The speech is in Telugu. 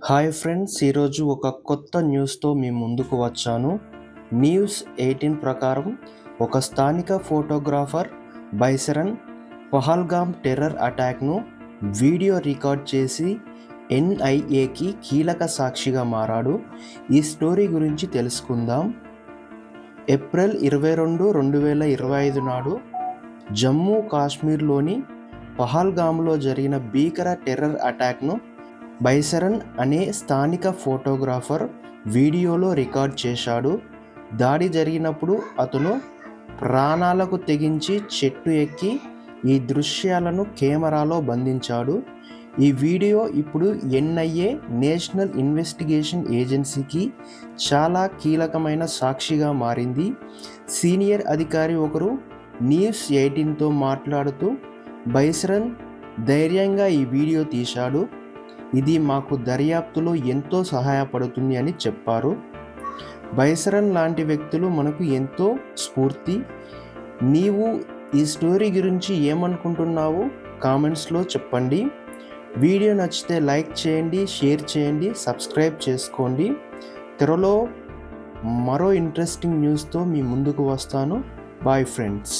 హాయ్ ఫ్రెండ్స్, ఈరోజు ఒక కొత్త న్యూస్తో మీ ముందుకు వచ్చాను. న్యూస్ 18 ప్రకారం ఒక స్థానిక ఫోటోగ్రాఫర్ బైసరన్ పహల్గామ్ టెర్రర్ అటాక్ను వీడియో రికార్డ్ చేసి ఎన్ఐఏకి కీలక సాక్షిగా మారాడు. ఈ స్టోరీ గురించి తెలుసుకుందాం. ఏప్రిల్ 22, 2025 నాడు జమ్మూ కాశ్మీర్లోని పహల్గామ్లో జరిగిన భీకర టెర్రర్ అటాక్ను బైసరన్ అనే స్థానిక ఫోటోగ్రాఫర్ వీడియోలో రికార్డ్ చేశాడు. దాడి జరిగినప్పుడు అతను ప్రాణాలకు తెగించి చెట్టు ఎక్కి ఈ దృశ్యాలను కెమెరాలో బంధించాడు. ఈ వీడియో ఇప్పుడు ఎన్ఐఏ నేషనల్ ఇన్వెస్టిగేషన్ ఏజెన్సీకి చాలా కీలకమైన సాక్షిగా మారింది. సీనియర్ అధికారి ఒకరు న్యూస్ 18తో మాట్లాడుతూ బైసరన్ ధైర్యంగా ఈ వీడియో తీశాడు, ఇది మాకు దర్యాప్తులో ఎంతో సహాయపడుతుంది అని చెప్పారు. బైసరన్ లాంటి వ్యక్తులు మనకు ఎంతో స్ఫూర్తి. నీవు ఈ స్టోరీ గురించి ఏమనుకుంటున్నావు కామెంట్స్లో చెప్పండి. వీడియో నచ్చితే లైక్ చేయండి, షేర్ చేయండి, సబ్స్క్రైబ్ చేసుకోండి. త్వరలో మరో ఇంట్రెస్టింగ్ న్యూస్తో మీ ముందుకు వస్తాను. Bye friends.